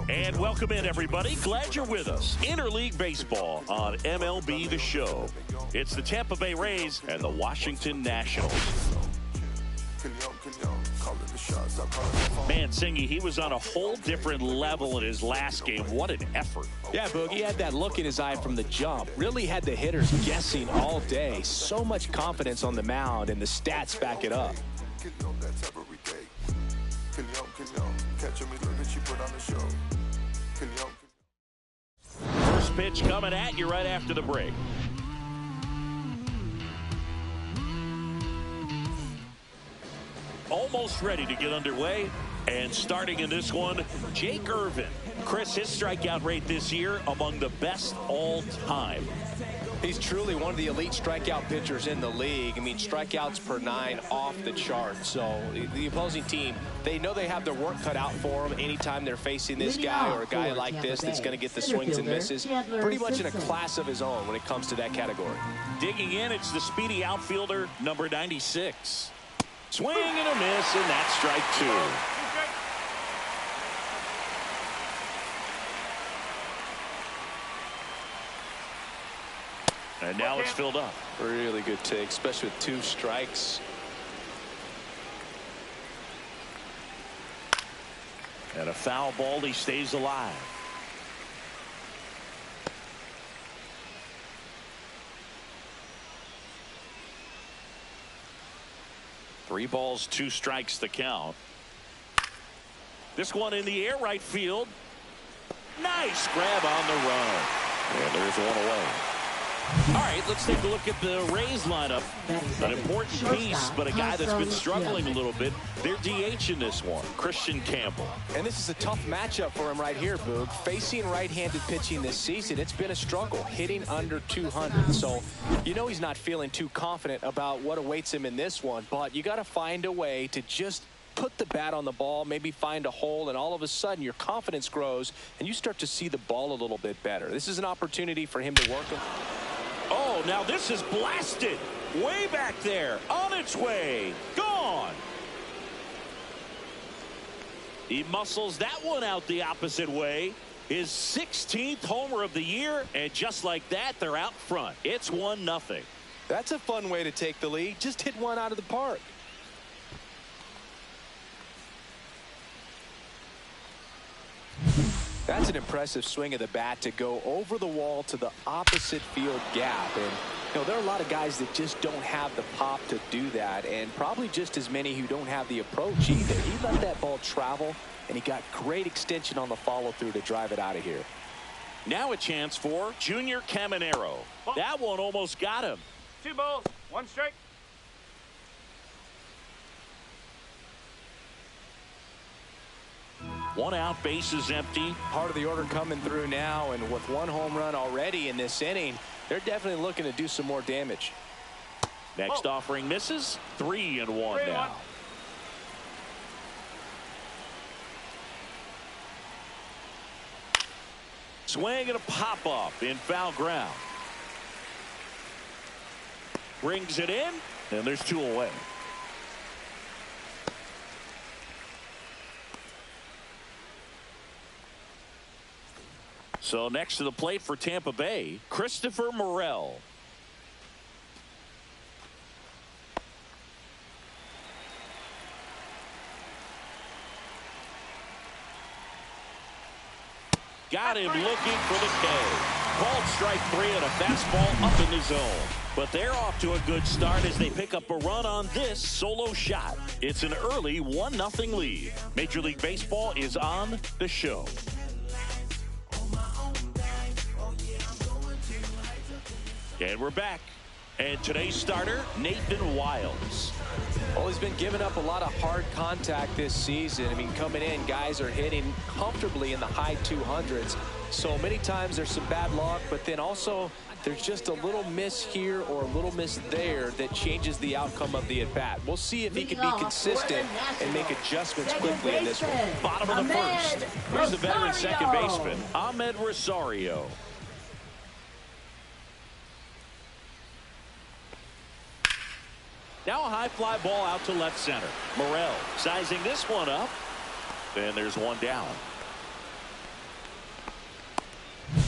And welcome in, everybody. Glad you're with us. Interleague Baseball on MLB The Show. It's the Tampa Bay Rays and the Washington Nationals. Man, Singy, he was on a whole different level in his last game. What an effort. Yeah, Boog, he had that look in his eye from the jump. Really had the hitters guessing all day. So much confidence on the mound, and the stats back it up. First pitch coming at you right after the break. Almost ready to get underway. And starting in this one, Jake Irvin. Chris, his strikeout rate this year among the best all time. He's truly one of the elite strikeout pitchers in the league. I mean, strikeouts per 9 off the chart. So the opposing team, they know they have their work cut out for them anytime they're facing this guy or a guy like this that's going to get the swings and misses. Pretty much in a class of his own when it comes to that category. Digging in, it's the speedy outfielder, number 96. Swing and a miss, and that's strike 2. And now it's filled up. Really good take, especially with 2 strikes. And a foul ball, he stays alive. Three balls, 2 strikes to count. This one in the air, right field. Nice grab on the run. And there's one away. All right, let's take a look at the Rays lineup. An important piece, but a guy that's been struggling a little bit. They're DH in this one, Christian Campbell. And this is a tough matchup for him right here, Boog. Facing right-handed pitching this season, it's been a struggle, hitting under 200. So, you know he's not feeling too confident about what awaits him in this one, but you got to find a way to just put the bat on the ball, maybe find a hole, and all of a sudden your confidence grows, and you start to see the ball a little bit better. This is an opportunity for him to work. Oh, now this is blasted. Way back there. On its way. Gone. He muscles that one out the opposite way. His 16th homer of the year. And just like that, they're out front. It's 1-0. That's a fun way to take the lead. Just hit one out of the park. That's an impressive swing of the bat to go over the wall to the opposite field gap. And, you know, there are a lot of guys that just don't have the pop to do that, and probably just as many who don't have the approach either. He let that ball travel, and he got great extension on the follow-through to drive it out of here. Now a chance for Junior Caminero. That one almost got him. 2 balls, 1 strike. One out, bases empty. Part of the order coming through now, and with 1 home run already in this inning, they're definitely looking to do some more damage. Next offering misses. 3-1 now. Swing and a pop up in foul ground. Brings it in, and there's 2 away. So next to the plate for Tampa Bay, Christopher Morel. Got him looking for the K. Called strike 3 and a fastball up in the zone. But they're off to a good start as they pick up a run on this solo shot. It's an early 1-0 lead. Major League Baseball is on the show. And we're back. And today's starter, Nathan Wiles. Well, he's been giving up a lot of hard contact this season. I mean, coming in, guys are hitting comfortably in the high 200s. So many times there's some bad luck, but then also there's just a little miss here or a little miss there that changes the outcome of the at-bat. We'll see if he can be consistent and make adjustments quickly in this one. Bottom of the first. Here's the veteran second baseman, Ahmed Rosario. Now a high fly ball out to left center. Morel sizing this one up. And there's one down.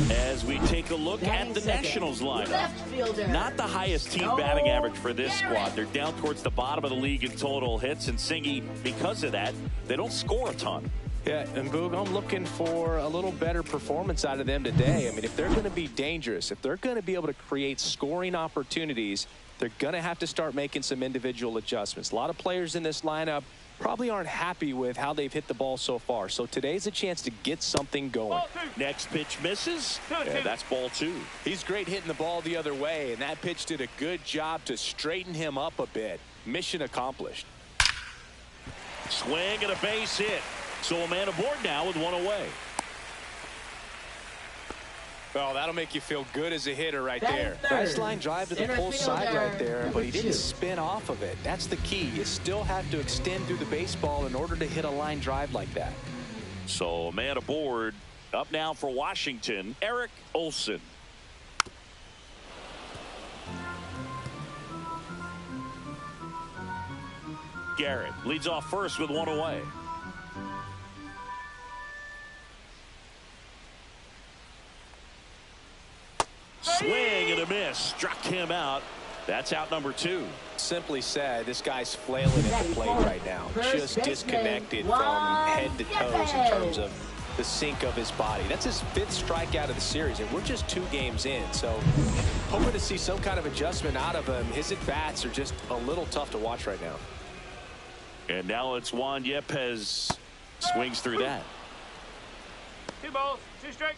As we take a look at the Nationals lineup. Not the highest team batting average for this squad. They're down towards the bottom of the league in total hits. And Singy, because of that, they don't score a ton. Yeah, and Boog, I'm looking for a little better performance out of them today. I mean, if they're going to be dangerous, if they're going to be able to create scoring opportunities, they're going to have to start making some individual adjustments. A lot of players in this lineup probably aren't happy with how they've hit the ball so far. So today's a chance to get something going. Next pitch misses. And that's ball two. He's great hitting the ball the other way, and that pitch did a good job to straighten him up a bit. Mission accomplished. Swing and a base hit. So a man aboard now with one away. Oh, that'll make you feel good as a hitter right there. Nice line drive to the pull side right there, but he didn't spin off of it. That's the key. You still have to extend through the baseball in order to hit a line drive like that. So a man aboard. Up now for Washington, Eric Olson. Garrett leads off first with one away. Swing and a miss. Struck him out. That's out number two. Simply said, this guy's flailing at the plate right now. Just disconnected from head to toes in terms of the sink of his body. That's his 5th strikeout of the series, and we're just 2 games in. So hoping to see some kind of adjustment out of him. His at-bats are just a little tough to watch right now. And now it's Juan Yepez. Swings through that. 2 balls, 2 strikes.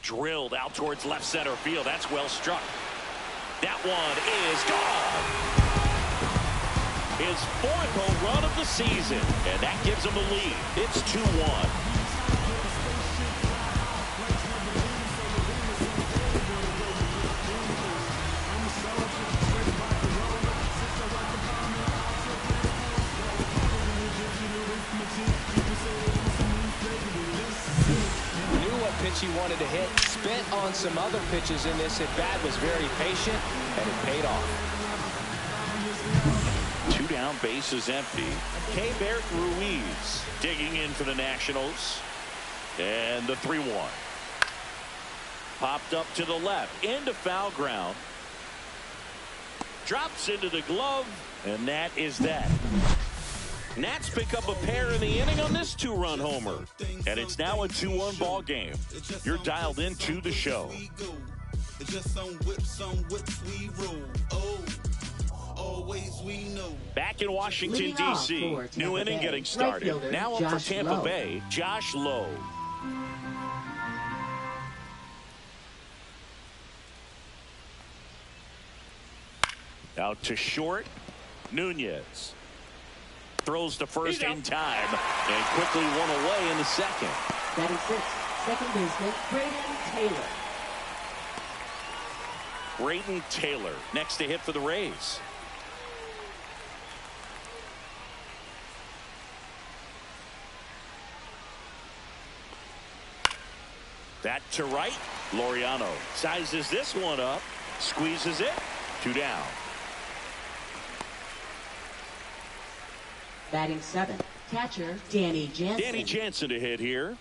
Drilled out towards left center field. That's well struck. That one is gone. His 4th home run of the season, and that gives him the lead. It's 2-1. He wanted to hit, spent on some other pitches in this at bat, was very patient, and it paid off. 2 down, bases empty. Keibert Ruiz digging in for the Nationals. And the 3-1. Popped up to the left, into foul ground. Drops into the glove, and that is that. Nats pick up a pair in the inning on this 2-run homer. And it's now a 2-1 ball game. You're dialed into the show. Back in Washington, D.C. New inning getting started. Now up for Tampa Bay, Josh Lowe. Out to short, Nunez. Throws to first in time and quickly one away in the second. That is 6th, second baseman Braden Taylor. Braden Taylor next to hit for the Rays. That to right. Laureano sizes this one up, squeezes it. 2 down. Batting 7th, catcher Danny Jansen. Danny Jansen to hit here.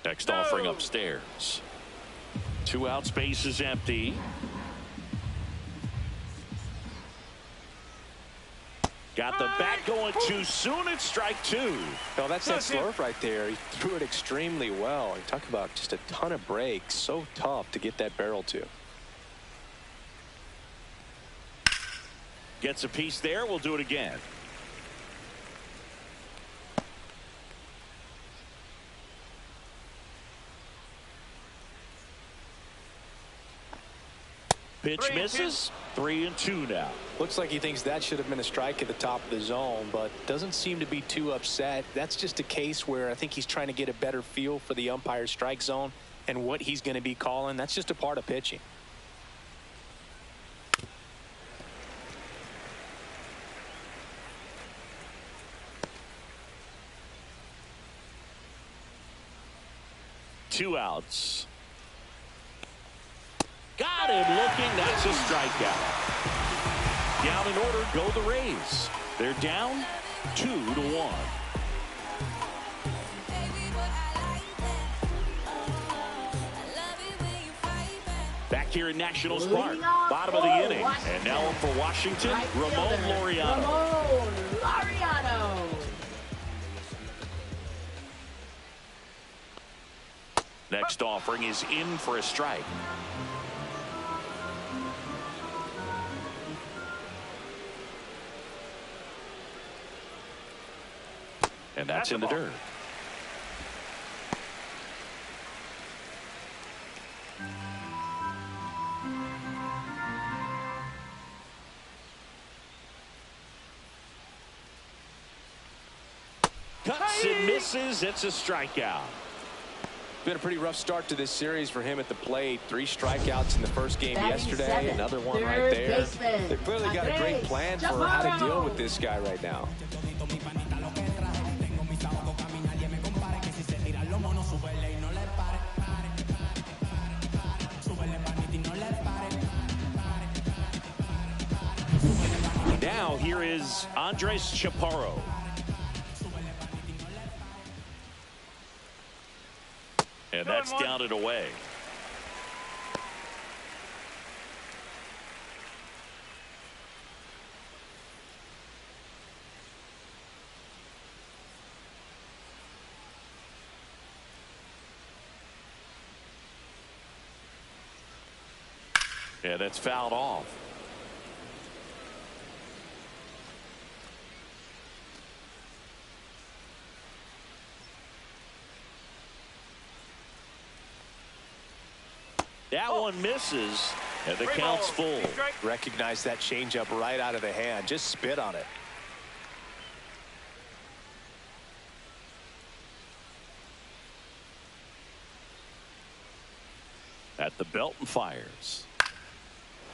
Next offering upstairs. 2 outs, base is empty. Got the bat going too soon. It's strike two. No, that's that slurve right there. He threw it extremely well. You talk about just a ton of breaks. So tough to get that barrel to. Gets a piece there. We'll do it again. Pitch misses. 3-2 now. Looks like he thinks that should have been a strike at the top of the zone, but doesn't seem to be too upset. That's just a case where I think he's trying to get a better feel for the umpire's strike zone and what he's going to be calling. That's just a part of pitching. Two outs. Got him looking. That's a strikeout. Down in order go the Rays. They're down 2-1. Back here in Nationals Park, bottom of the inning. And now up for Washington, Ramon Laureano. Next offering is in for a strike. And that's in the dirt. Cuts and misses. It's a strikeout. Been a pretty rough start to this series for him at the plate. 3 strikeouts in the first game yesterday. Another one right there. They've clearly got a great plan for how to deal with this guy right now. Now here is Andres Chaparro. And that's down and away. Yeah, that's fouled off. That one misses, and the count's full. Recognize that changeup right out of the hand. Just spit on it. At the belt and fires.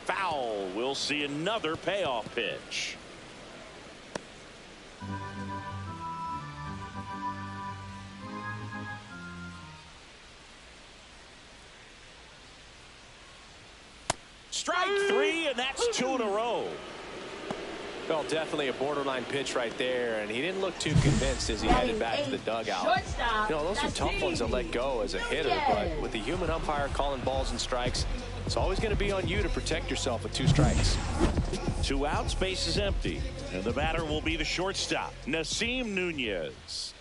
Foul. We'll see another payoff pitch. Strike 3, and that's 2 in a row. Well, definitely a borderline pitch right there, and he didn't look too convinced as he headed back to the dugout. You know, those are tough ones to let go as a hitter, but with the human umpire calling balls and strikes, it's always going to be on you to protect yourself with 2 strikes. 2 outs, base is empty, and the batter will be the shortstop, Nasim Nunez.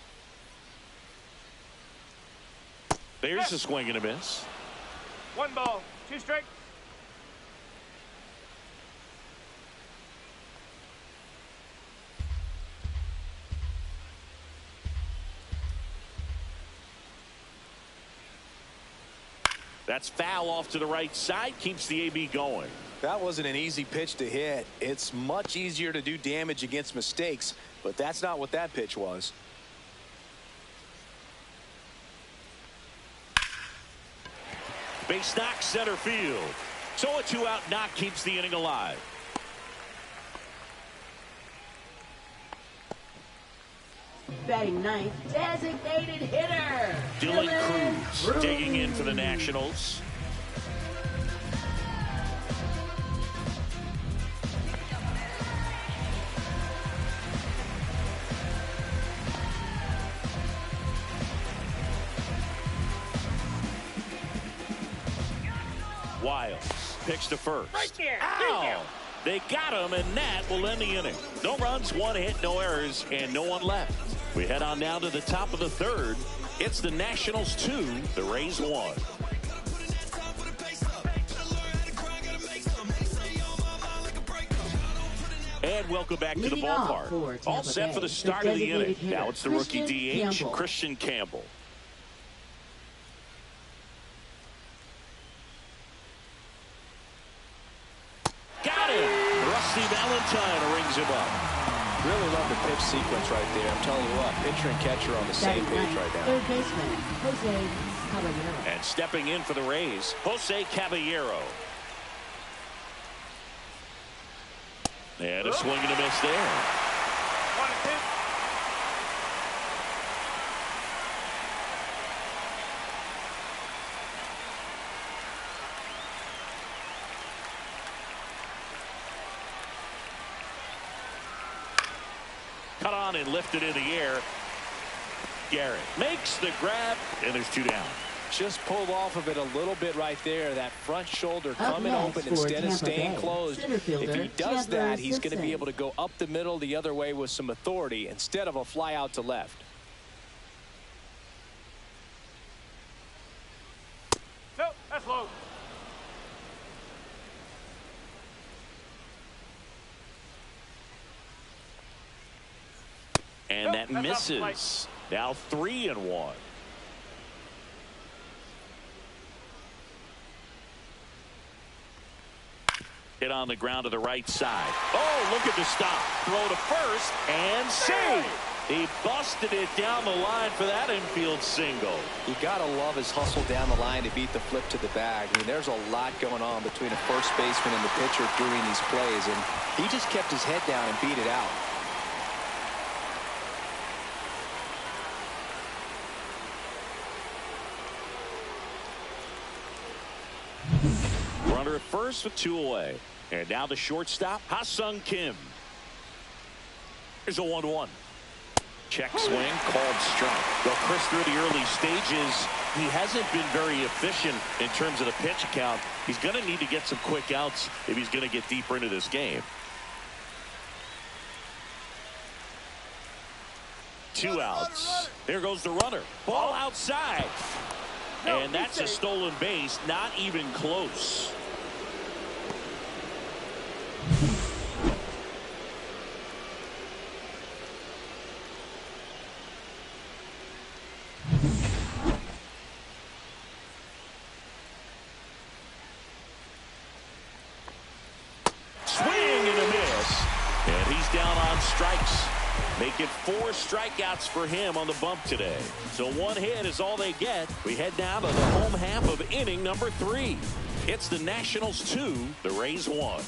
There's a swing and a miss. 1 ball, 2 strikes. That's foul off to the right side, keeps the AB going. That wasn't an easy pitch to hit. It's much easier to do damage against mistakes, but that's not what that pitch was. Base knock, center field. So a 2-out knock keeps the inning alive. Batting ninth, designated hitter Dylan Cruz digging in for the Nationals. Wild picks to first. Right there. Ow! They got him, and that will end the inning. No runs, one hit, no errors, and no one left. We head on now to the top of the third. It's the Nationals 2, the Rays 1. And welcome back to the ballpark. All set for the start of the inning. Now it's the rookie DH, Christian Campbell. Got him! Rusty Valentine rings him up. Really love the pitch sequence right there. I'm telling you what, pitcher and catcher on the same page right now. Third baseman, Jose Caballero. And stepping in for the Rays, Jose Caballero. And a swing and a miss there. 1-2. Cut on and lifted in the air. Garrett makes the grab, and there's 2 down. Just pulled off of it a little bit right there. That front shoulder coming next open for instead of Tampa staying Bay, closed. center fielder, If he does that, Trevor he's going to be Simpson. able to go up the middle the other way with some authority instead of a fly out to left. No, that's low. And that Nope, that's off misses. Now 3-1. Hit on the ground to the right side. Oh, look at the stop. Throw to first and save. He busted it down the line for that infield single. You got to love his hustle down the line to beat the flip to the bag. I mean, there's a lot going on between a first baseman and the pitcher during these plays, and he just kept his head down and beat it out. Runner at first with 2 away. And now the shortstop, Ha-Sung Kim. Here's a 1-1. Check swing, called strike. Well, Chris, through the early stages, he hasn't been very efficient in terms of the pitch count. He's going to need to get some quick outs if he's going to get deeper into this game. 2 outs. There goes the runner. Ball outside. And that's a stolen base, not even close. Swing and a miss. And he's down on strikes. Make it 4 strikeouts for him on the bump today. So 1 hit is all they get. We head now to the home half of inning number 3. It's the Nationals 2, the Rays 1.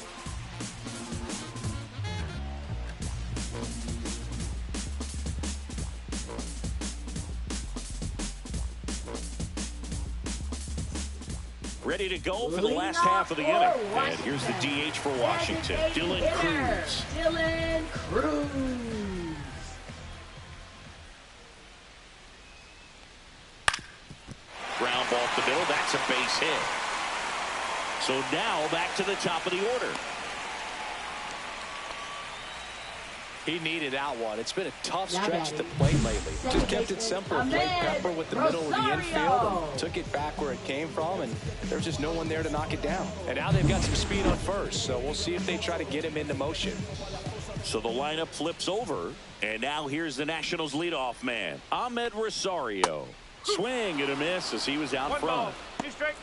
Ready to go for the last half of the inning. And here's the DH for Washington, Dylan Cruz. Dylan Cruz. Ground ball to the middle. That's a base hit. So now back to the top of the order. He needed that one. It's been a tough Now stretch at the batting. plate lately. Second Just kept it baseman, simple. Played Ahmed pepper with the middle of the Rosario. infield and took it back where it came from, and there's just no one there to knock it down. And now they've got some speed on first, so we'll see if they try to get him into motion. So the lineup flips over, and now here's the Nationals leadoff man, Ahmed Rosario. Swing and a miss as he was out 1 front. ball, 2 strikes.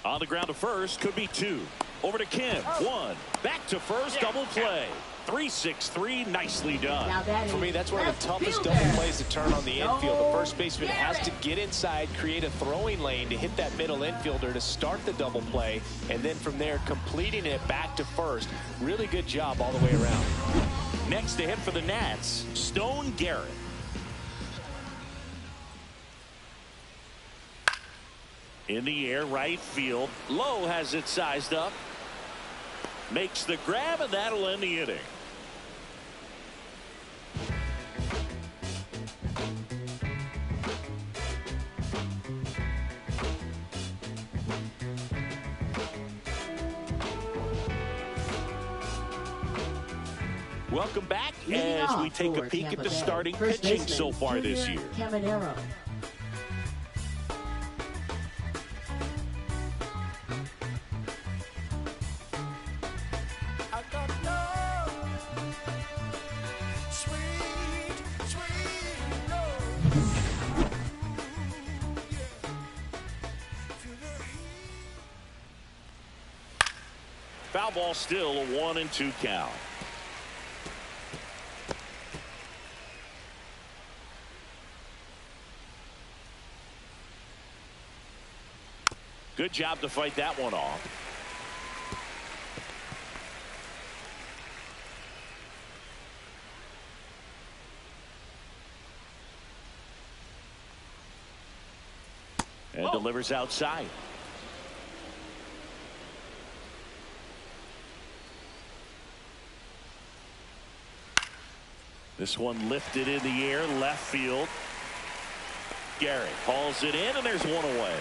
On the ground to first, could be 2. Over to Kim, 1. Back to first, double play. 3-6-3, nicely done. Now batting. For me, that's one of the left toughest fielder. double plays to turn on the infield. The first baseman has to Garrett. get inside, create a throwing lane to hit that middle infielder to start the double play, and then from there completing it back to first. Really good job all the way around. Next to hit for the Nats, Stone Garrett. In the air, right field. Lowe has it sized up. makes the grab, and that'll end the inning. Welcome back as we take a peek at the starting pitching so far this year. Caminero. Foul ball, still a 1-2 count. Good job to fight that one off. And delivers outside. This one lifted in the air, left field. Garrett hauls it in, and there's one away.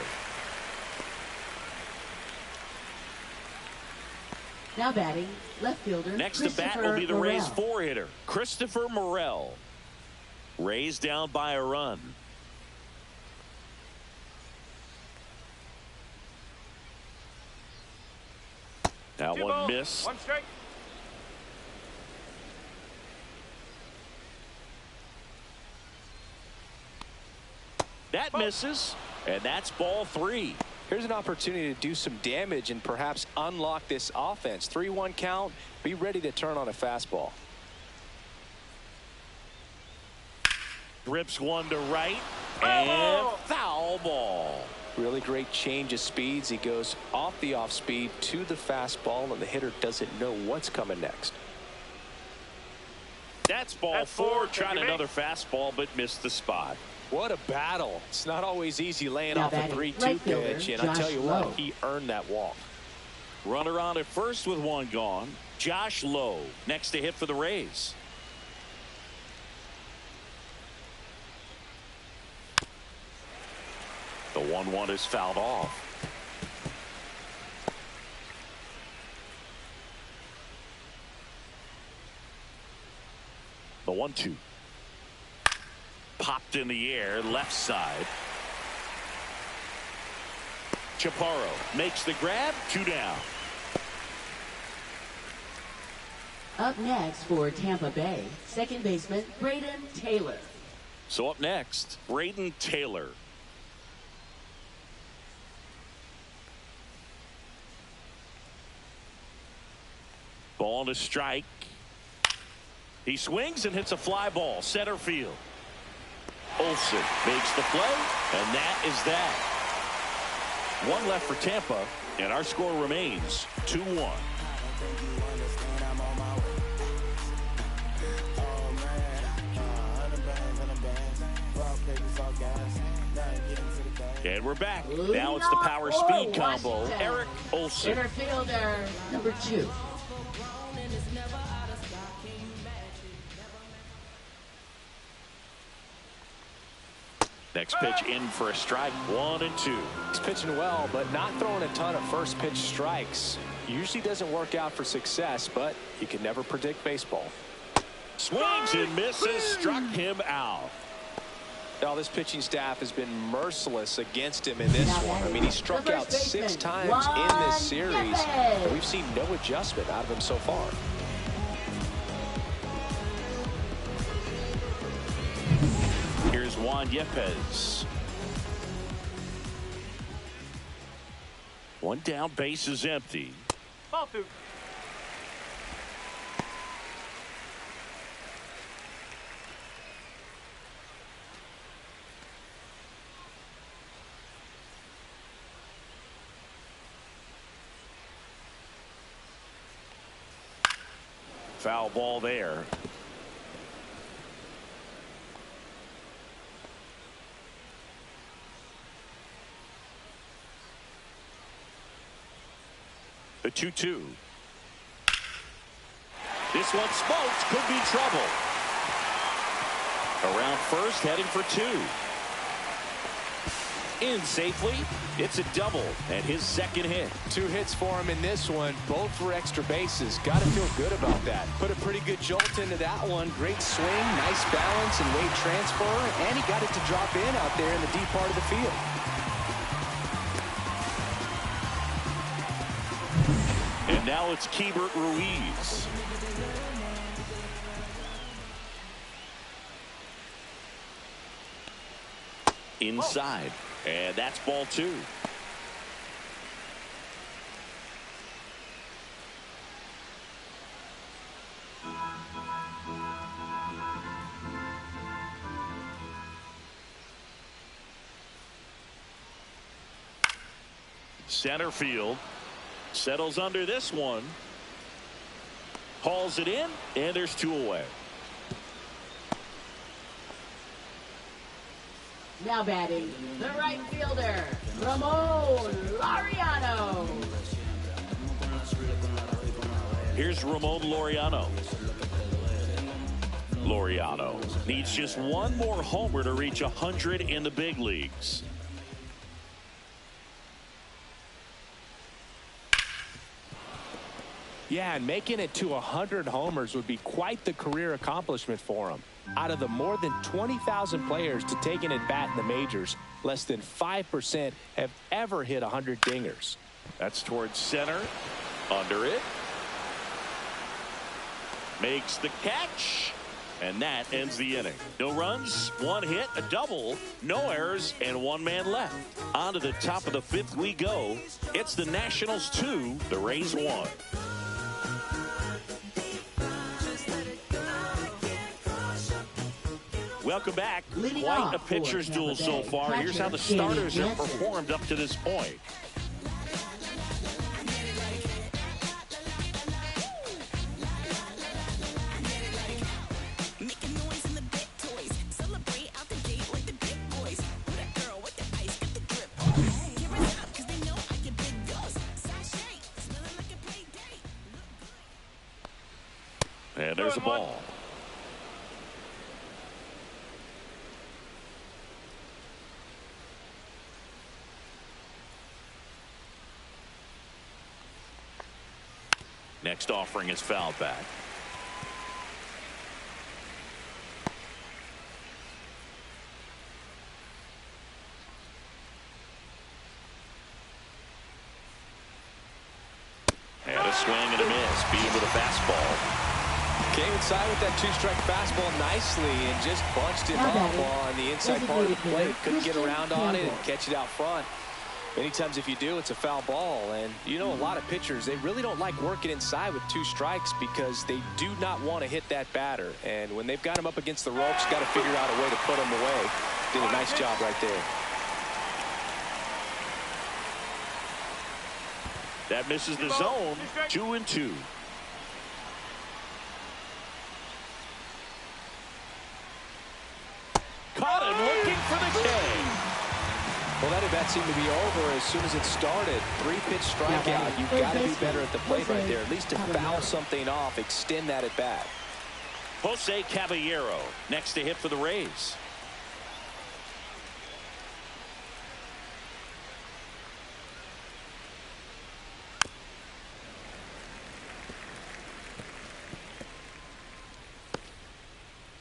Now batting, left fielder. Next to bat will be the Rays' 4-hitter, Christopher Morel. Rays down by a run. That one missed. 1 strike. That misses, and that's ball 3. Here's an opportunity to do some damage and perhaps unlock this offense. 3-1 count. Be ready to turn on a fastball. Rips one to right, and foul ball. Really great change of speeds. He goes off the off speed to the fastball, and the hitter doesn't know what's coming next. That's ball 4. Trying another fastball, but missed the spot. What a battle. It's not always easy laying Now off a batting, 3-2 right fielder, pitch, and I tell you Josh what, Lowe. he earned that walk. Runner on at first with one gone. Josh Lowe next to hit for the Rays. The 1-1 is fouled off. The 1-2. Popped in the air, left side. Chaparro makes the grab, 2 down. Up next for Tampa Bay, second baseman Braden Taylor. So up next, Braden Taylor. Ball to strike. He swings and hits a fly ball, center field. Olsen makes the play, and that is that. One left for Tampa, and our score remains 2-1. And we're back. Now it's the power speed combo. Washington. Eric Olsen. Center fielder, number 2. Next pitch in for a strike, 1-2. He's pitching well, but not throwing a ton of first pitch strikes. Usually doesn't work out for success, but you can never predict baseball. Swings and misses, struck him out. Now this pitching staff has been merciless against him in this one. I mean, he struck out 6 times in this series. But we've seen no adjustment out of him so far. Here's Juan Yepez. One down, base is empty. Ball 2. Foul ball there. The 2-2. This one smoked. Could be trouble. Around first, heading for two. In safely. It's a double and his second hit. 2 hits for him in this one, both for extra bases. Got to feel good about that. Put a pretty good jolt into that one. Great swing, nice balance and weight transfer, and he got it to drop in out there in the deep part of the field. And now it's Keibert Ruiz. Inside. And that's ball 2. Center field. Settles under this one. Hauls it in, and there's 2 away. Now batting, the right fielder, Ramon Laureano. Here's Ramon Laureano. Laureano needs just one more homer to reach 100 in the big leagues. Yeah, and making it to 100 homers would be quite the career accomplishment for him. Out of the more than 20,000 players to take an at-bat in the majors, less than 5% have ever hit 100 dingers. That's towards center. Under it. Makes the catch. And that ends the inning. No runs, 1 hit, a double, no errors, and 1 man left. On to the top of the 5th we go. It's the Nationals 2, the Rays 1. Welcome back. Quite a pitcher's duel so far. Here's how the starters have performed up to this point. And there's a ball. Next offering is fouled back. And a swing and a miss. Beat him with a fastball. Came inside with that 2-strike fastball nicely and just bunched him up on the inside part of the plate. Couldn't get around on it and catch it out front. Many times if you do, it's a foul ball. And you know, a lot of pitchers, they really don't like working inside with 2 strikes because they do not want to hit that batter. And when they've got him up against the ropes, got to figure out a way to put him away. Did a nice job right there. That misses the zone. 2-2. Caught him looking for the K. Well, that at-bat seemed to be over as soon as it started. 3-pitch strikeout. You've got to be better at the plate right there. At least to foul something off, extend that at-bat. Jose Caballero next to hit for the Rays.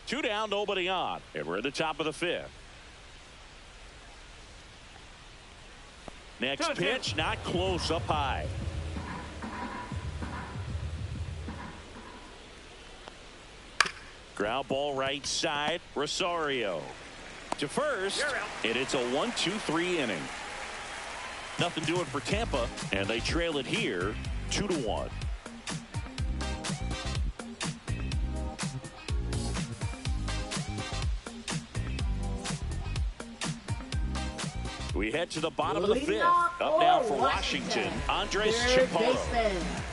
Two down, nobody on, and we're at the top of the 5th. Next pitch, not close, up high. Ground ball right side, Rosario to first, and it's a 1-2-3 inning. Nothing doing for Tampa, and they trail it here 2-1. We head to the bottom of the 5th. Up now for Washington, Andres Chaparro.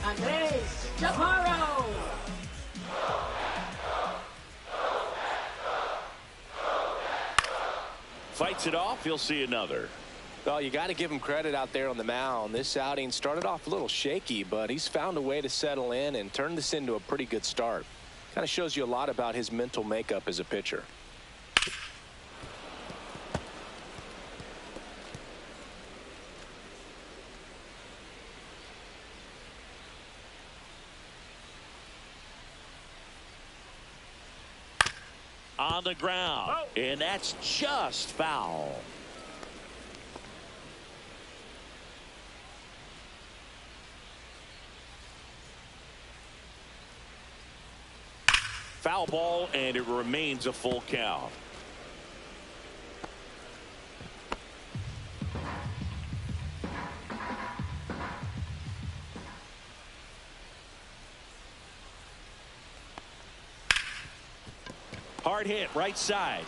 Andres Chaparro. Fights it off. He'll see another. Well, you got to give him credit out there on the mound. This outing started off a little shaky, but he's found a way to settle in and turn this into a pretty good start. Kind of shows you a lot about his mental makeup as a pitcher. On the ground, and that's just foul. Foul ball, and it remains a full count. Hard hit right side.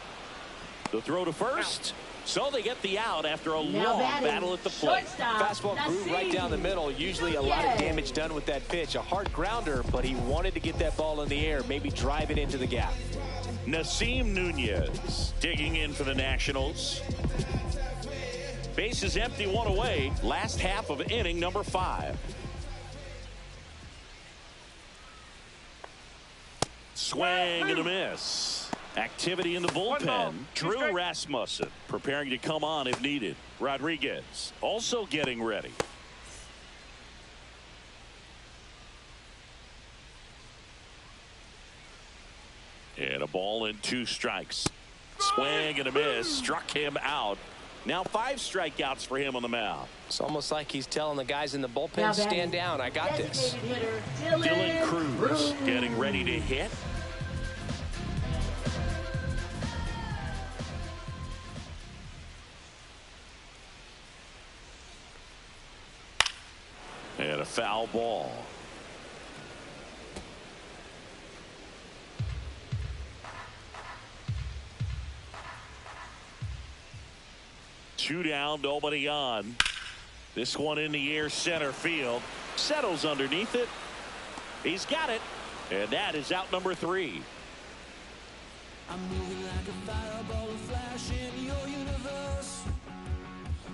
The throw to first. So they get the out after a long battle at the plate. Fastball grew right down the middle. Usually a lot of damage done with that pitch. A hard grounder, but he wanted to get that ball in the air, maybe drive it into the gap. Nasim Nunez digging in for the Nationals. Bases empty, one away. Last half of inning number 5. Swing and a miss. Activity in the bullpen. Drew Rasmussen preparing to come on if needed. Rodriguez also getting ready. And a ball and 2 strikes. Swing and a miss. Struck him out. Now 5 strikeouts for him on the mound. It's almost like he's telling the guys in the bullpen, stand down. I got this. Dylan Cruz getting ready to hit. And a foul ball. Two down, nobody on. This one in the air, center field. Settles underneath it. He's got it. And that is out number 3. I'm moving like a fireball, a flash in your universe.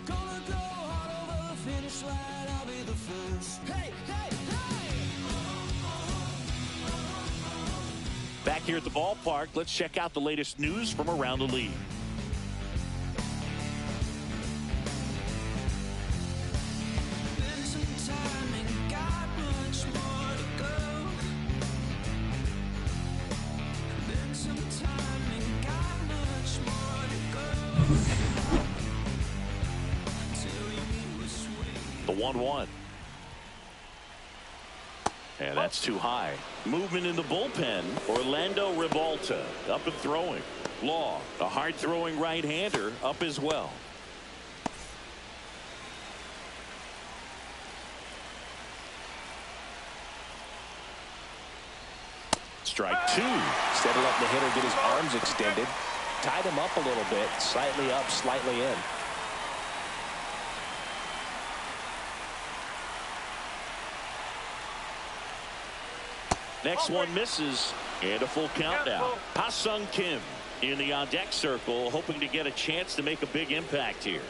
Gonna go hard over the finish line. I'll be the first. Hey, hey, hey! Back here at the ballpark, let's check out the latest news from around the league. Been some time and got much more to go. Been some time and got much more to go. Till you meet with swing. The 1-1. And that's too high. Movement in the bullpen. Orlando Ribalta up and throwing. Law, a hard-throwing right-hander, up as well. Strike 2. Instead of letting the hitter get his arms extended, tied him up a little bit, slightly up, slightly in. Next one misses, and a full count now. Ha-Sung Kim in the on-deck circle, hoping to get a chance to make a big impact here.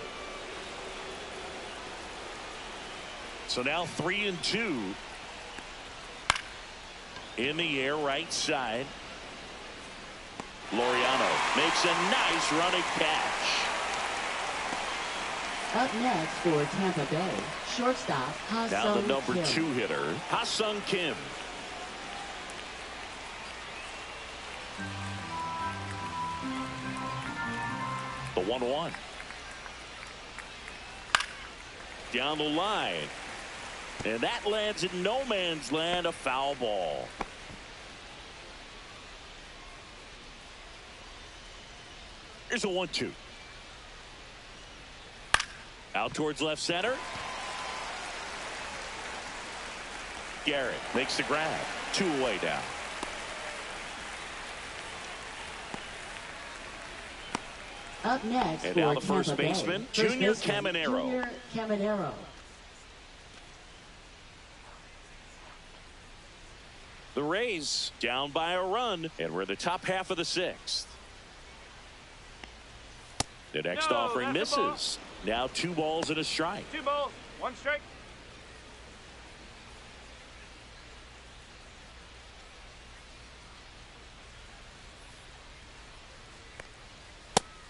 So now 3-2. In the air, right side. Laureano makes a nice running catch. Up next for Tampa Bay, shortstop Now the Ha-Sung number Kim. 2 hitter, Ha-Sung Kim. The 1-1. Down the line. And that lands in no man's land, a foul ball. Here's a 1-2. Out towards left center. Garrett makes the grab. 2 away down. Up next And for now the Tampa first Bay, baseman, first Junior baseman, Caminero. Junior Caminero. The Rays down by a run, and we're the top half of the 6th. The next offering that's the ball. misses. Now 2 balls and a strike. 2 balls, 1 strike.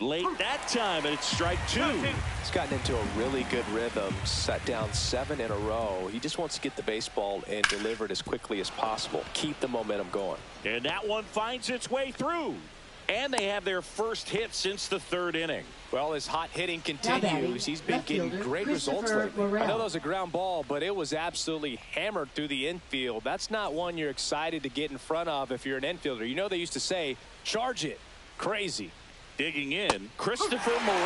Late that time, and it's strike 2. He's gotten into a really good rhythm, set down 7 in a row. He just wants to get the baseball and deliver it as quickly as possible. Keep the momentum going. And that one finds its way through. And they have their first hit since the 3rd inning. Well, his hot hitting continues. He's been getting great results lately. I know that was a ground ball, but it was absolutely hammered through the infield. That's not one you're excited to get in front of if you're an infielder. You know they used to say, charge it. Crazy. Digging in, Christopher Morel.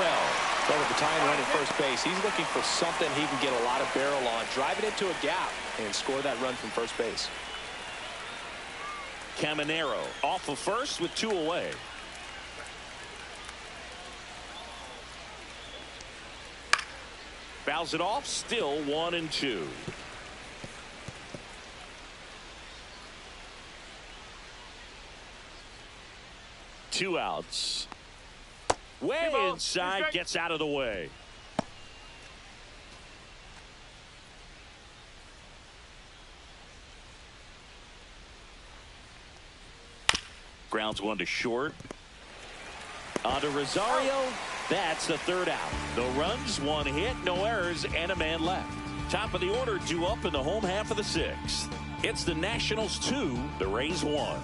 Well, with the tying run at first base, he's looking for something he can get a lot of barrel on. Drive it into a gap and score that run from first base. Caminero off of first with 2 away. Fouls it off, still 1-2. Two outs. Way inside, gets out of the way. Grounds 1 to short. On to Rosario. That's the 3rd out. No runs, 1 hit, no errors, and a man left. Top of the order due up in the home half of the 6th. It's the Nationals 2, the Rays 1.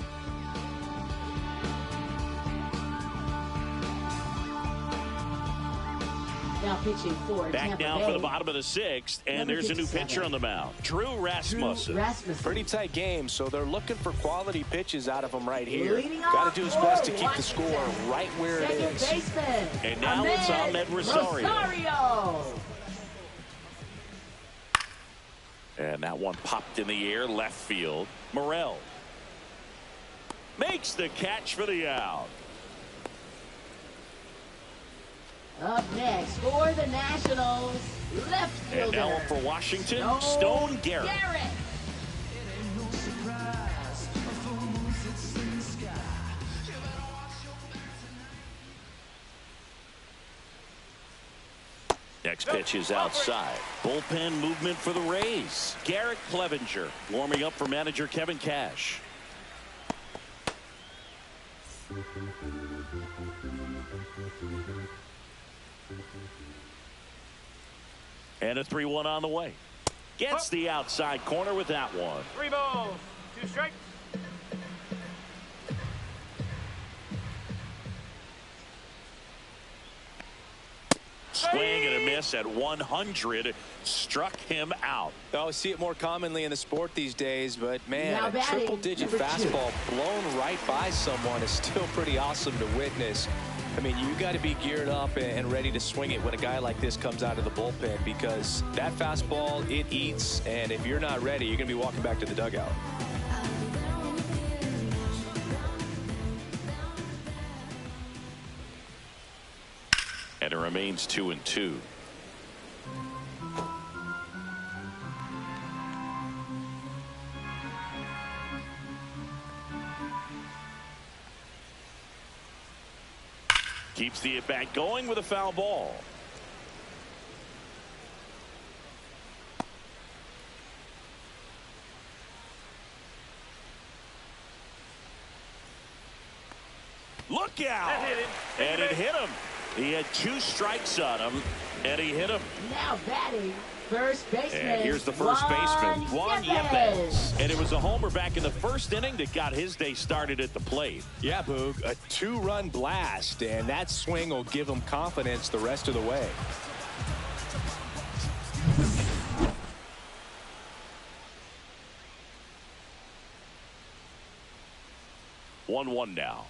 Now pitching for Back Tampa down Bay. for the bottom of the 6th, and Number there's a new 57. pitcher on the mound, Drew Rasmussen. Pretty tight game, so they're looking for quality pitches out of him right here. Leading Got off to do his for best to keep the score Washington. right where it is. Second baseman. And now it's Ahmed Rosario. And that one popped in the air, left field. Morel makes the catch for the out. Up next for the Nationals, left fielder. And now up for Washington, Stone Garrett. Next pitch is outside. Bullpen movement for the Rays. Garrett Clevenger warming up for manager Kevin Cash. And a 3-1 on the way. Gets the outside corner with that one. 3 balls, 2 strikes. Swing and a miss at 100. Struck him out. Oh, see it more commonly in the sport these days, but man, Now a batting, triple-digit number 2. fastball blown right by someone is still pretty awesome to witness. I mean, you got to be geared up and ready to swing it when a guy like this comes out of the bullpen, because that fastball, it eats, and if you're not ready, you're going to be walking back to the dugout. And it remains 2-2. Keeps the at-bat going with a foul ball. Look out! That hit him. And it hit him. He had 2 strikes on him, and he hit him. Now batting, first baseman. And here's the first baseman, Juan Yepes. And it was a homer back in the 1st inning that got his day started at the plate. Yeah, Boog, a 2-run blast, and that swing will give him confidence the rest of the way. One now.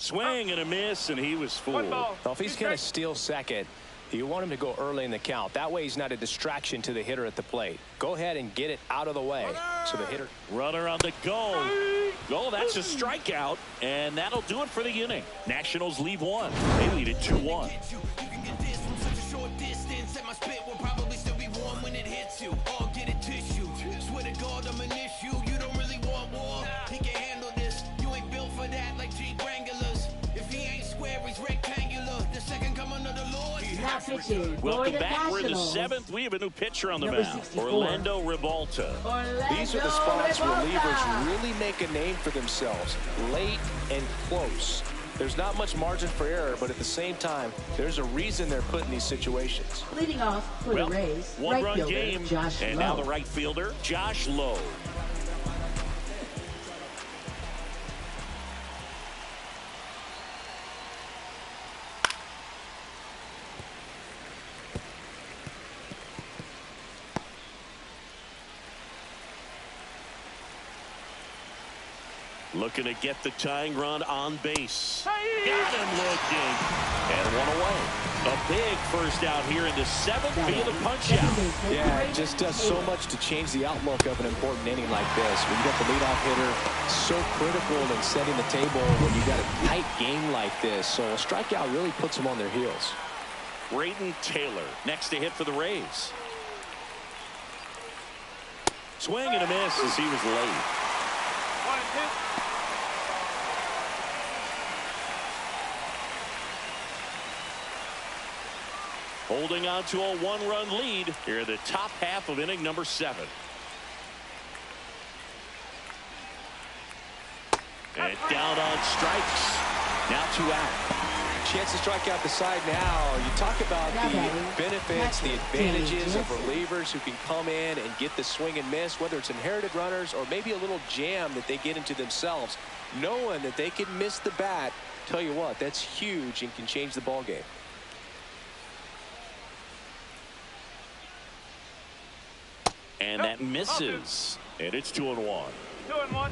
Swing and a miss, and he was fooled. Well, if he's going to steal second, you want him to go early in the count. That way he's not a distraction to the hitter at the plate. Go ahead and get it out of the way. So the hitter. Runner on the go. Oh, that's a strikeout, and that'll do it for the inning. Nationals leave 1. They lead it 2-1. Now pitching for Welcome the back. We're in the Nationals. 7th. We have a new pitcher on the Number mound. 64. Orlando Ribalta. These are the spots Orlando relievers Ribalta. really make a name for themselves. Late and close. There's not much margin for error, but at the same time, there's a reason they're put in these situations. Leading off for Well, the Rays, right one-run fielder game, Josh and Lowe. now the right fielder, Josh Lowe. Looking to get the tying run on base. Got him looking. And one away. A big first out here in the 7th. Field of punch out. Yeah, it just does so much to change the outlook of an important inning like this. When you got the leadoff hitter, so critical in setting the table when you got a tight game like this. So a strikeout really puts them on their heels. Braden Taylor next to hit for the Rays. Swing and a miss as he was late. 1 and 2. Holding on to a 1-run lead here in the top half of inning number 7. And down on strikes. Now 2 out. Chance to strike out the side now. You talk about the benefits, the advantages of relievers who can come in and get the swing and miss, whether it's inherited runners or maybe a little jam that they get into themselves. Knowing that they can miss the bat, tell you what, that's huge and can change the ball game. And that misses. And it's 2-1. 2-1.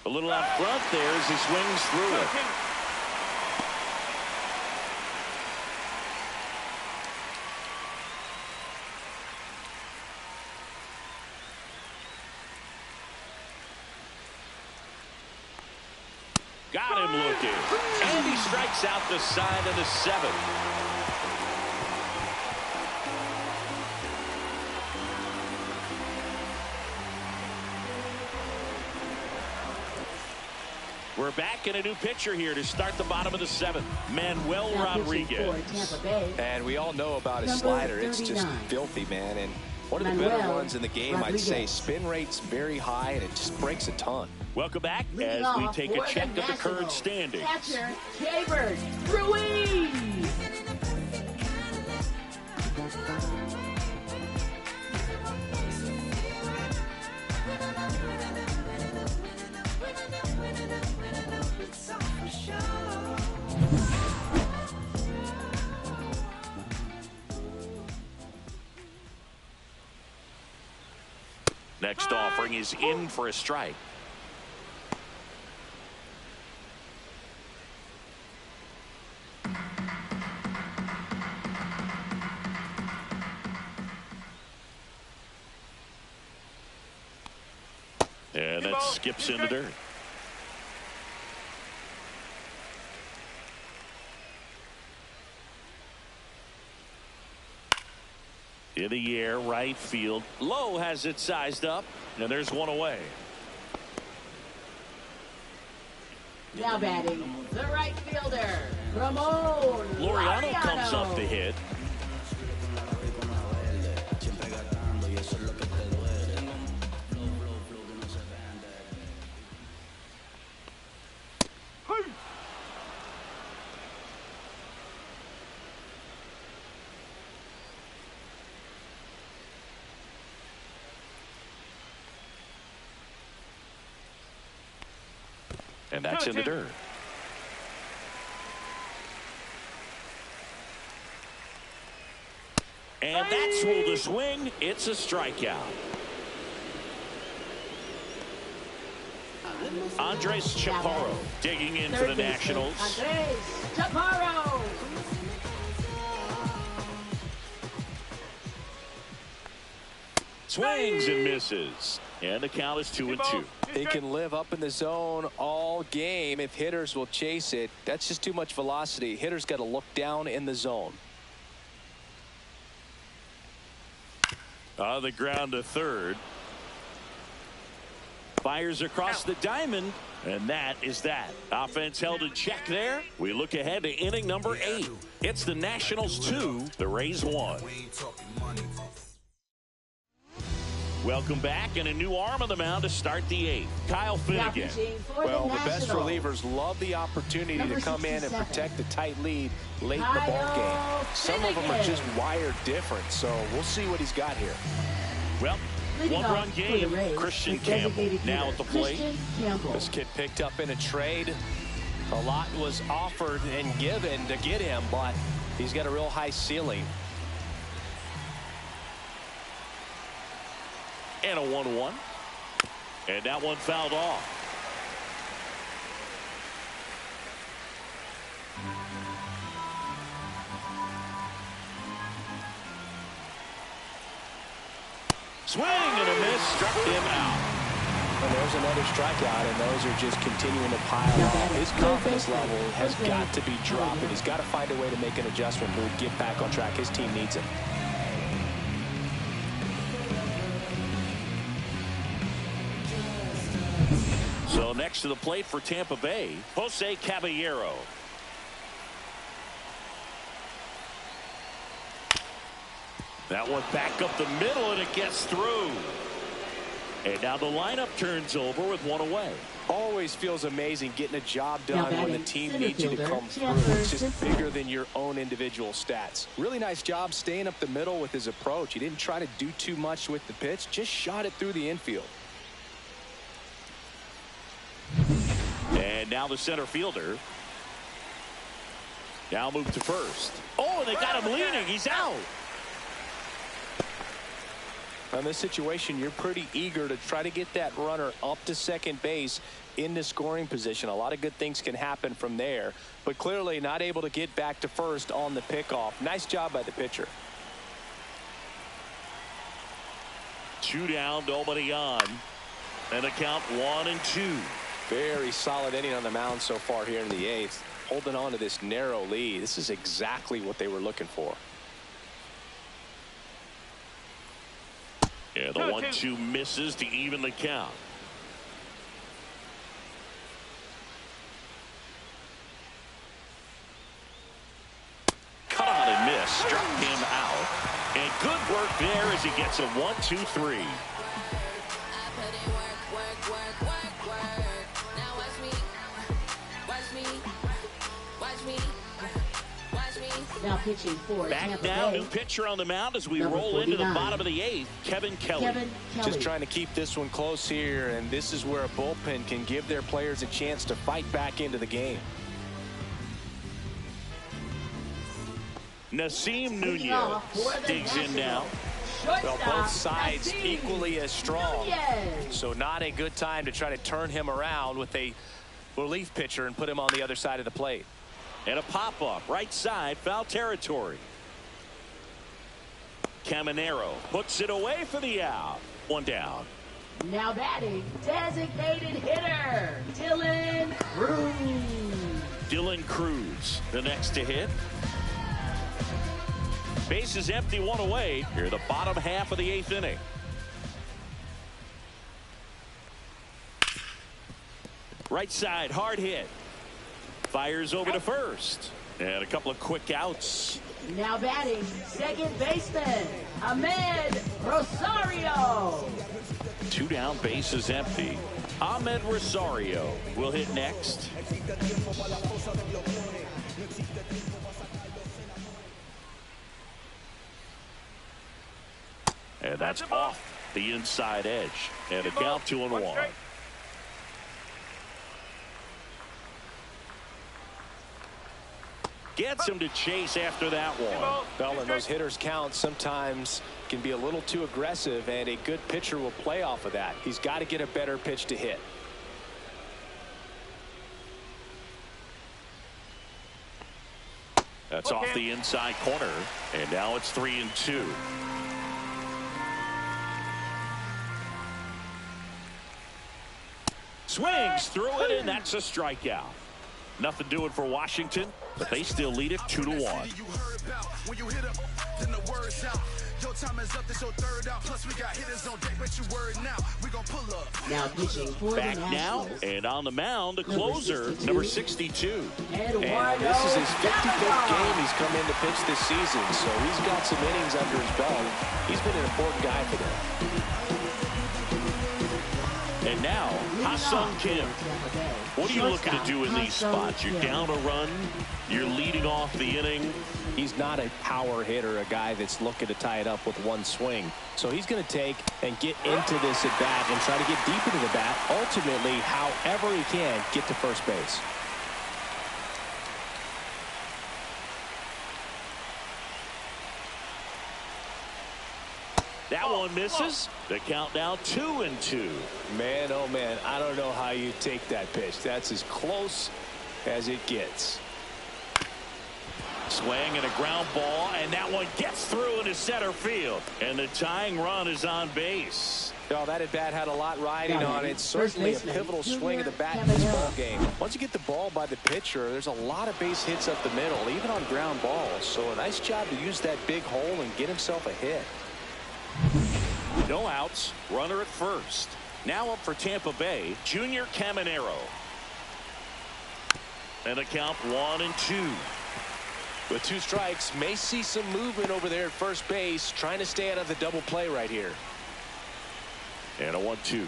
A little out front there as he swings through it. Got him looking. And he strikes out the side of the 7th. We're back in a new pitcher here to start the bottom of the 7th. Manuel Now pitching Rodriguez. for Tampa Bay. And we all know about his Number slider. It's just 39. filthy, man. And one of the better Manuel ones in the game, I'd say. Rodriguez. Spin rate's very high, and it just breaks a ton. Welcome back Leading as we off take for a check the of the current Nationals, standings. Catcher Caber Ruiz. Next offering is in for a strike. And that skips into dirt. In the air, right field. Lowe has it sized up, and there's one away. Now batting, the right fielder, Ramon Laureano comes up to hit. And that's in the dirt. And that's ruled a swing. It's a strikeout. Andres Chaparro digging in for the Nationals. Andres Chaparro. Swings and misses. And the count is 2-2. He can live up in the zone all game if hitters will chase it. That's just too much velocity. Hitters got to look down in the zone. On the ground to third. Fires across the diamond, and that is that. Offense held in check there. We look ahead to inning number 8. It's the Nationals 2, the Rays 1. Welcome back, and a new arm on the mound to start the 8th. Kyle Finnegan. Well, the best relievers love the opportunity to come in and protect the tight lead late in the ball game. Some of them are just wired different, so we'll see what he's got here. Well, one-run game. Christian Campbell now at the plate. This kid picked up in a trade. A lot was offered and given to get him, but he's got a real high ceiling. And a 1-1. And that one fouled off. Swing and a miss, struck him out. And there's another strikeout, and those are just continuing to pile up. His confidence level has got to be dropping. He's got to find a way to make an adjustment to get back on track. His team needs him. So next to the plate for Tampa Bay, Jose Caballero. That one back up the middle, and it gets through. And now the lineup turns over with one away. Always feels amazing getting a job done when the team needs you to come through. It's just bigger than your own individual stats. Really nice job staying up the middle with his approach. He didn't try to do too much with the pitch, just shot it through the infield. And now the center fielder. Now move to first. Oh, and they got him leaning. He's out. In this situation, you're pretty eager to try to get that runner up to second base in the scoring position. A lot of good things can happen from there, but clearly not able to get back to first on the pickoff. Nice job by the pitcher. 2 down, nobody on. And the count 1-2. Very solid inning on the mound so far here in the 8th. Holding on to this narrow lead. This is exactly what they were looking for. Yeah, the 1-2 misses to even the count. Cut on and miss. Struck him out. And good work there as he gets a 1-2-3. Now pitching for Back Tampa now, Bay. new pitcher on the mound as we Number roll into the 49. bottom of the 8th, Kevin Kelly. Just trying to keep this one close here, and this is where a bullpen can give their players a chance to fight back into the game. Nasim Nunez digs in now. Well, both sides equally as strong, so not a good time to try to turn him around with a relief pitcher and put him on the other side of the plate. And a pop-up right side, foul territory. Caminero puts it away for the out. 1 down. Now batting, designated hitter, Dylan Cruz. Dylan Cruz, the next to hit. Base is empty, 1 away. Here, the bottom half of the 8th inning. Right side, hard hit. Fires over to first. And a couple of quick outs. Now batting, second baseman, Ahmed Rosario. 2 down, base is empty. Ahmed Rosario will hit next. And that's off the inside edge. And a count 2-1. Gets him to chase after that one. Well, and those hitters count sometimes can be a little too aggressive, and a good pitcher will play off of that. He's got to get a better pitch to hit. That's off the inside corner, and now it's 3-2. Swings through it, and that's a strikeout. Nothing doing for Washington, but they still lead it 2-1. Now pitching for Back the now Nationals. and on the mound, the closer, number 62. And this is his 55th game he's come in to pitch this season, so he's got some innings under his belt. He's been an important guy for them. And now, Ha-Sung Kim. What are you looking to do in these spots? You're down a run. You're leading off the inning. He's not a power hitter, a guy that's looking to tie it up with one swing. So he's going to take and get into this at bat and try to get deep into the bat. Ultimately, however he can, get to first base. That one misses. The count now 2-2. Man, oh man, I don't know how you take that pitch. That's as close as it gets. Swing and a ground ball, and that one gets through into center field. And the tying run is on base. Oh, that at bat had a lot riding on it. Certainly a pivotal swing of the bat in this ball game. Once you get the ball by the pitcher, there's a lot of base hits up the middle, even on ground balls. So a nice job to use that big hole and get himself a hit. No outs, runner at first. Now up for Tampa Bay, Junior Caminero. And the count 1-2. With 2 strikes, may see some movement over there at first base, trying to stay out of the double play right here. And a 1-2.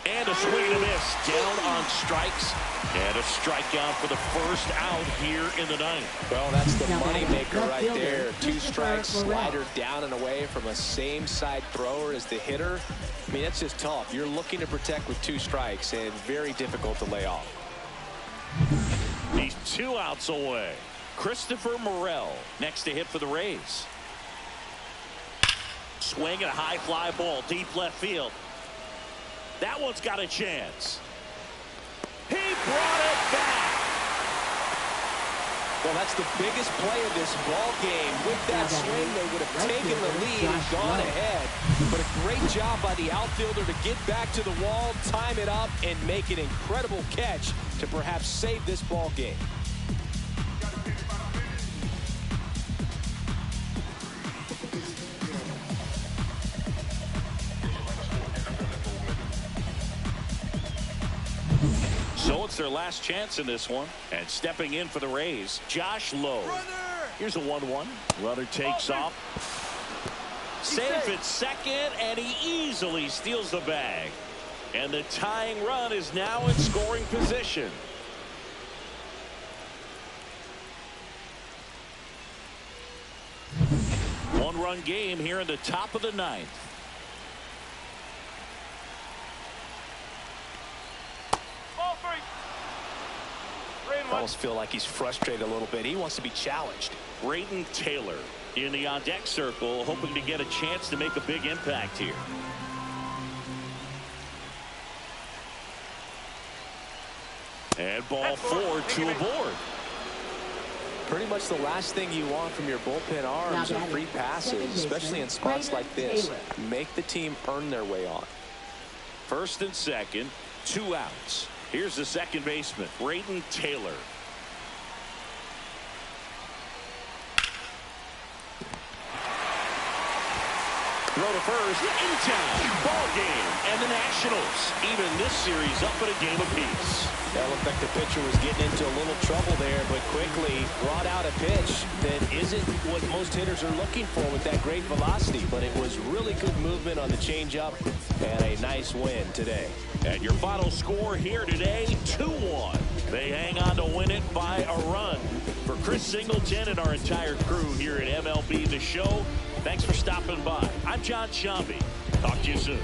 And a swing and a miss. Down on strikes. And a strikeout for the first out here in the ninth. Well, that's the money maker right there. 2 strikes, slider down and away from a same side thrower as the hitter. I mean, that's just tough. You're looking to protect with 2 strikes and very difficult to lay off. He's 2 outs away. Christopher Morel next to hit for the Rays. Swing and a high fly ball deep left field. That one's got a chance. He brought it back. Well, that's the biggest play of this ball game. With that swing, they would have taken the lead and gone ahead. But a great job by the outfielder to get back to the wall, time it up, and make an incredible catch to perhaps save this ball game. So it's their last chance in this one. And stepping in for the Rays, Josh Lowe. Here's a 1-1. Runner takes off. Safe at second, and he easily steals the bag. And the tying run is now in scoring position. One-run game here in the top of the ninth. I almost feel like he's frustrated a little bit. He wants to be challenged. Brayden Taylor in the on-deck circle, hoping to get a chance to make a big impact here. And ball 4 to aboard. Pretty much the last thing you want from your bullpen arms are free passes, especially in spots like this. Make the team earn their way on. First and second, 2 outs. Here's the second baseman, Brayden Taylor. Throw to first, in town, ball game, and the Nationals even this series up at a game apiece. That looked like the pitcher was getting into a little trouble there, but quickly brought out a pitch that isn't what most hitters are looking for with that great velocity, but it was really good movement on the changeup and a nice win today. And your final score here today, 2-1. They hang on to win it by a run. For Chris Singleton and our entire crew here at MLB The Show, thanks for stopping by. I'm John Shambi. Talk to you soon.